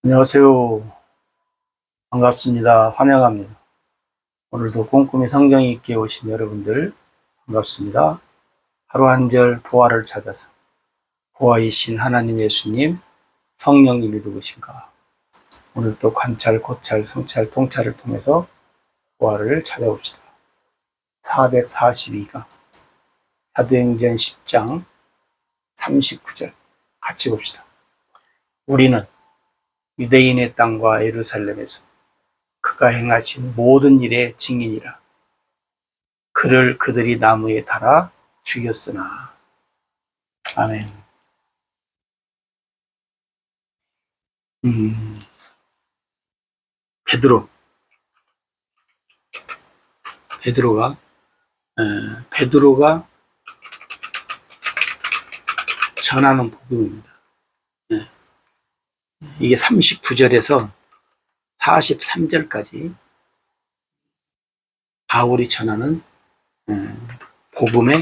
안녕하세요. 반갑습니다. 환영합니다. 오늘도 꼼꼼히 성경 읽기에 오신 여러분들 반갑습니다. 하루 한 절 보화를 찾아서 보화이신 하나님 예수님, 성령님이 누구신가? 오늘 또 관찰, 고찰, 성찰, 통찰을 통해서 보화를 찾아봅시다. 442강 사도행전 10장 39절 같이 봅시다. 우리는 유대인의 땅과 예루살렘에서 그가 행하신 모든 일의 증인이라. 그를 그들이 나무에 달아 죽였으나. 아멘. 베드로. 베드로가 전하는 복음입니다. 이게 39절에서 43절까지 바울이 전하는 복음의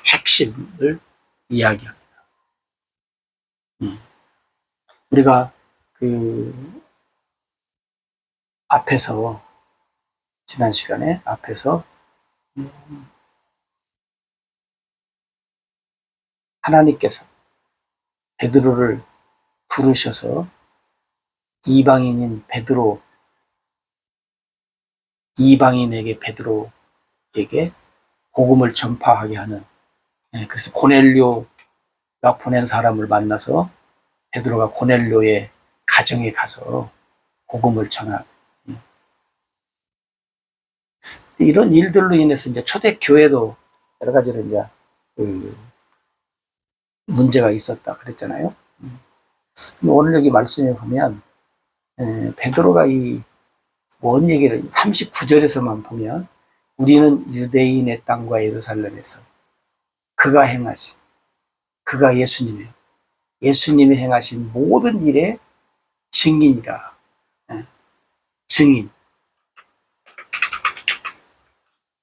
핵심을 이야기합니다. 우리가 앞에서 지난 시간에 하나님께서 베드로를 부르셔서 이방인에게 베드로에게 복음을 전파하게 하는, 그래서 고넬료가 보낸 사람을 만나서 베드로가 고넬료의 가정에 가서 복음을 전하고, 이런 일들로 인해서 이제 초대교회도 여러 가지로 이제 문제가 있었다 그랬잖아요. 오늘 여기 말씀에 보면 베드로가 뭔 얘기를 39절에서만 보면 우리는 유대인의 땅과 예루살렘에서 그가 예수님이 행하신 모든 일의 증인이라.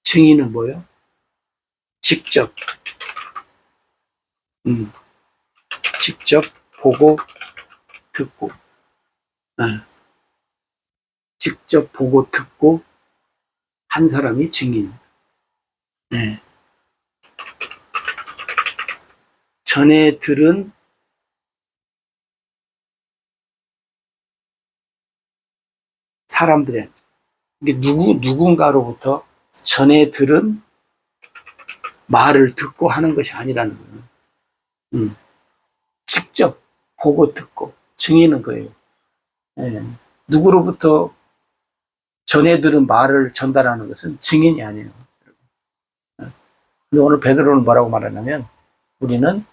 증인은 뭐예요? 직접 보고 듣고, 직접 보고 듣고 한 사람이 증인입니다. 전에 들은 사람들의, 이게 누군가로부터 전에 들은 말을 듣고 하는 것이 아니라는 거예요. 직접 보고 듣고 증인은 거예요. 누구로부터 전에 들은 말을 전달하는 것은 증인이 아니에요. 근데 오늘 베드로는 뭐라고 말하냐면 우리는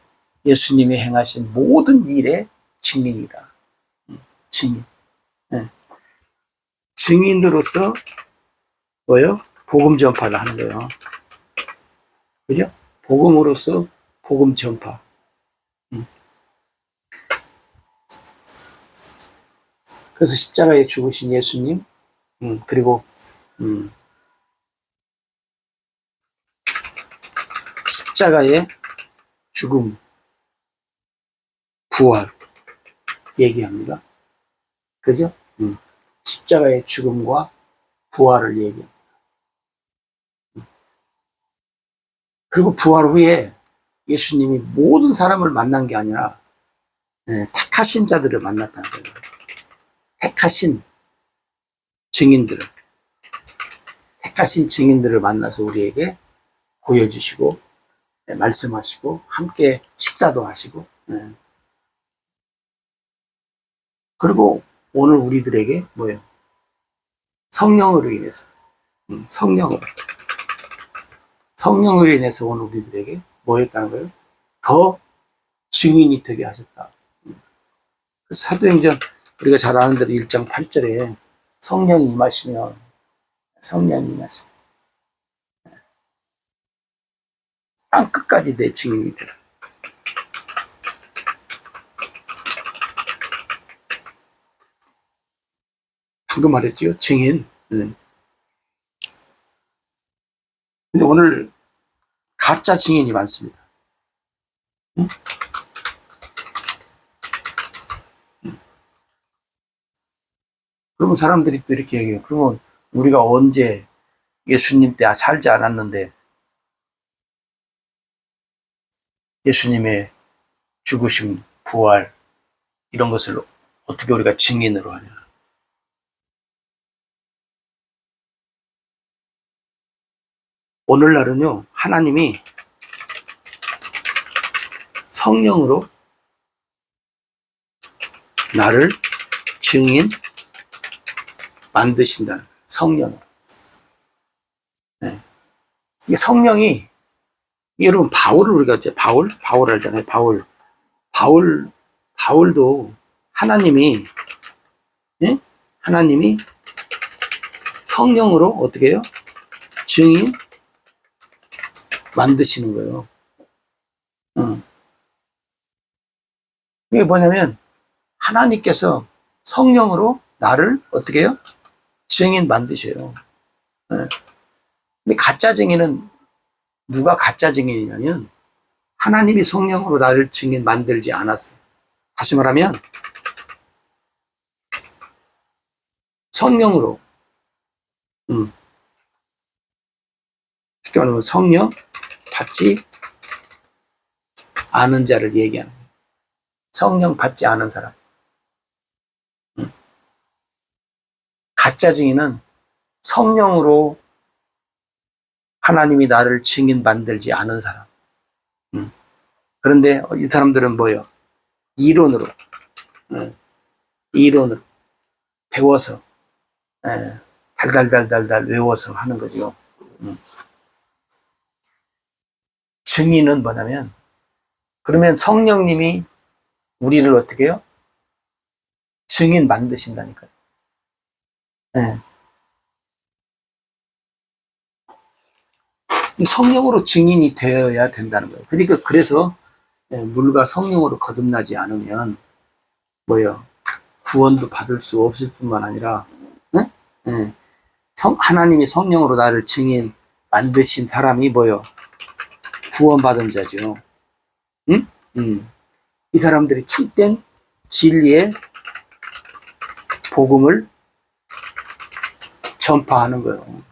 예수님이 행하신 모든 일의 증인이다. 증인. 증인으로서 뭐예요? 복음 전파를 하는 거예요. 그죠? 복음으로서 복음 전파. 그래서 십자가에 죽으신 예수님, 그리고 십자가의 죽음, 부활 얘기합니다. 그죠? 십자가의 죽음과 부활을 얘기합니다. 그리고 부활 후에 예수님이 모든 사람을 만난 게 아니라 택하신 자들을 만났다는 거예요. 택하신 증인들을 만나서 우리에게 보여주시고 말씀하시고 함께 식사도 하시고, 그리고 오늘 우리들에게 뭐예요? 성령으로 인해서 오늘 우리들에게 뭐였다는 거예요? 더 증인이 되게 하셨다. 사도행전 우리가 잘 아는 대로 1장 8절에 성령이 임하시면 땅 끝까지 내 증인이 되라. 방금 말했죠? 증인. 근데 오늘 가짜 증인이 많습니다. 그러면 사람들이 또 이렇게 얘기해요. 그러면 우리가 언제 예수님 때 살지 않았는데 예수님의 죽으심, 부활 이런 것을 어떻게 우리가 증인으로 하냐. 오늘날은요, 하나님이 성령으로 나를 증인 만드신다는 거예요. 성령으로. 네. 이게 성령이, 여러분, 바울을 우리가 이제 바울 알잖아요. 바울도 하나님이, 예? 하나님이 성령으로 어떻게 해요? 증인 만드시는 거예요. 이게 뭐냐면, 하나님께서 성령으로 나를 어떻게 해요? 증인 만드셔요. 네. 근데 가짜 증인은 누가 가짜 증인이냐면 하나님이 성령으로 나를 증인 만들지 않았어요. 다시 말하면 성령으로 쉽게 말하면 성령 받지 않은 자를 얘기하는 거예요. 성령 받지 않은 사람. 가짜 증인은 성령으로 하나님이 나를 증인 만들지 않은 사람. 그런데 이 사람들은 뭐예요? 이론으로 배워서 달달달달달 외워서 하는 거죠. 증인은 뭐냐면 그러면 성령님이 우리를 어떻게 해요? 증인 만드신다니까요. 네. 성령으로 증인이 되어야 된다는 거예요. 그러니까 그래서 물과 성령으로 거듭나지 않으면 뭐예요? 구원도 받을 수 없을 뿐만 아니라 네? 네. 하나님이 성령으로 나를 증인 만드신 사람이 뭐예요? 구원받은 자죠. 응? 이 사람들이 참된 진리의 복음을 전파하는 거예요.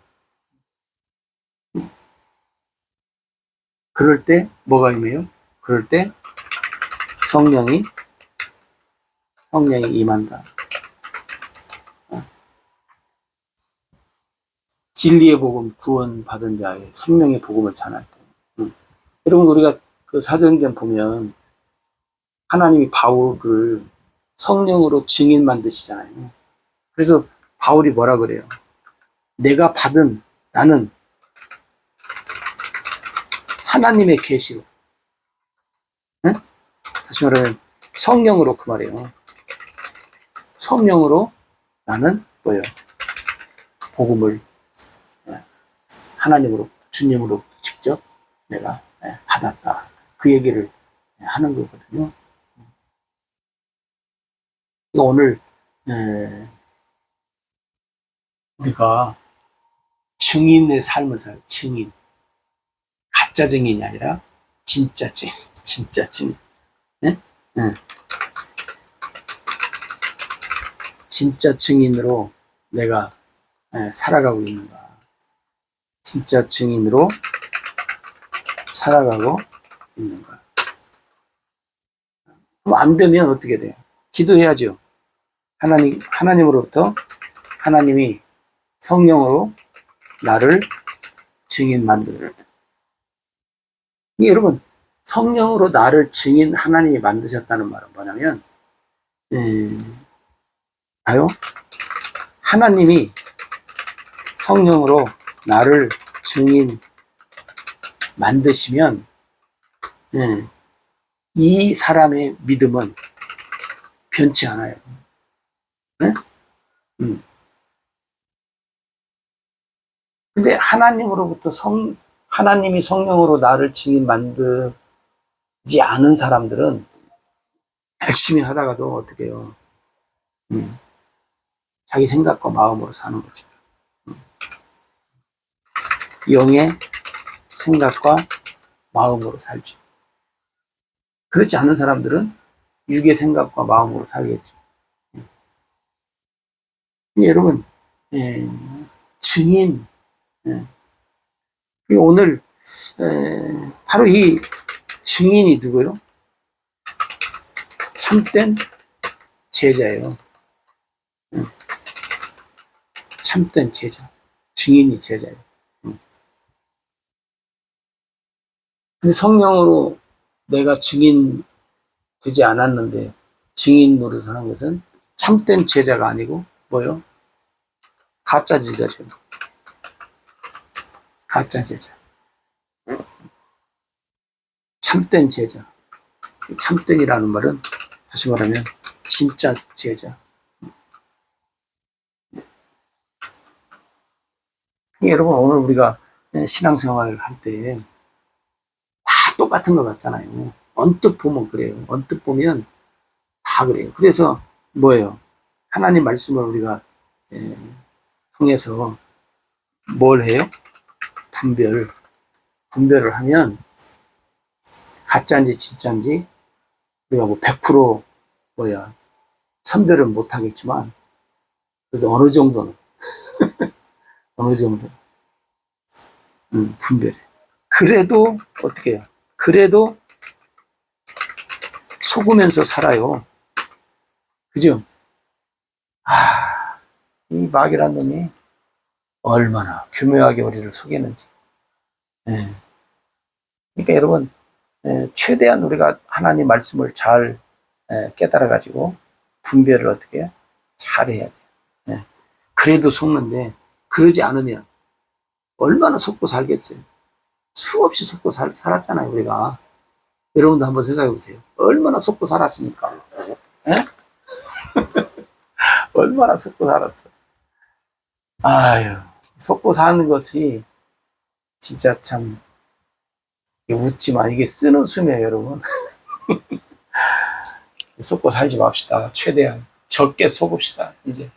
그럴 때 뭐가 임해요? 그럴 때 성령이 임한다. 진리의 복음, 구원받은 자의 생명의 복음을 전할 때. 여러분, 우리가 그 사도행전 보면 하나님이 바울을 성령으로 증인 만드시잖아요. 그래서 바울이 뭐라 그래요? 나는 하나님의 계시로. 네? 다시 말하면 성령으로 그 말이에요. 성령으로 나는 뭐예요? 복음을 하나님으로, 주님으로 직접 내가 받았다. 그 얘기를 하는 거거든요. 오늘 우리가 증인의 삶을 살아요. 증인. 가짜 증인이 아니라 진짜 증인. 진짜 증인. 네? 네. 진짜 증인으로 내가 살아가고 있는가. 진짜 증인으로 살아가고 있는가. 그럼 안 되면 어떻게 돼요? 기도해야죠. 하나님으로부터 하나님이 성령으로 나를 증인 만들어요. 여러분, 성령으로 나를 증인 하나님이 만드셨다는 말은 뭐냐면, 봐요. 하나님이 성령으로 나를 증인 만드시면, 이 사람의 믿음은 변치 않아요. 네? 근데 하나님이 성령으로 나를 증인 만들지 않은 사람들은 열심히 하다가도 어떻게 해요? 자기 생각과 마음으로 사는 거죠. 영의 생각과 마음으로 살죠. 그렇지 않은 사람들은 육의 생각과 마음으로 살겠죠. 여러분, 예, 증인, 예. 오늘 바로 이 증인이 누구요? 참된 제자예요. 참된 제자. 증인이 제자예요. 근데 성령으로 내가 증인 되지 않았는데 증인 노릇을 하는 것은 참된 제자가 아니고 뭐요? 가짜 제자죠. 가짜 제자. 참된 제자. 참된이라는 말은 다시 말하면 진짜 제자. 여러분, 오늘 우리가 신앙생활을 할 때 다 똑같은 것 같잖아요. 언뜻 보면 그래요. 언뜻 보면 다 그래요. 그래서 뭐예요? 하나님 말씀을 우리가 통해서 뭘 해요? 분별을 하면 가짜인지 진짜인지 우리가 뭐 100% 선별은 못 하겠지만 그래도 어느 정도는 분별해. 그래도 어떻게 해요? 그래도 속으면서 살아요. 그죠? 이 마귀란 놈이 얼마나 교묘하게 우리를 속이는지. 예. 그러니까 여러분, 최대한 우리가 하나님 말씀을 잘 깨달아가지고 분별을 어떻게 해요? 잘 해야 돼요. 예. 그래도 속는데 그러지 않으면 얼마나 속고 살겠지. 수없이 속고 살았잖아요, 우리가. 여러분도 한번 생각해 보세요. 얼마나 속고 살았습니까? 예? 얼마나 속고 살았어. 아유, 속고 사는 것이 진짜 참 웃지만 이게 쓰는 숨이에요, 여러분. 속고 살지 맙시다. 최대한 적게 속읍시다, 이제.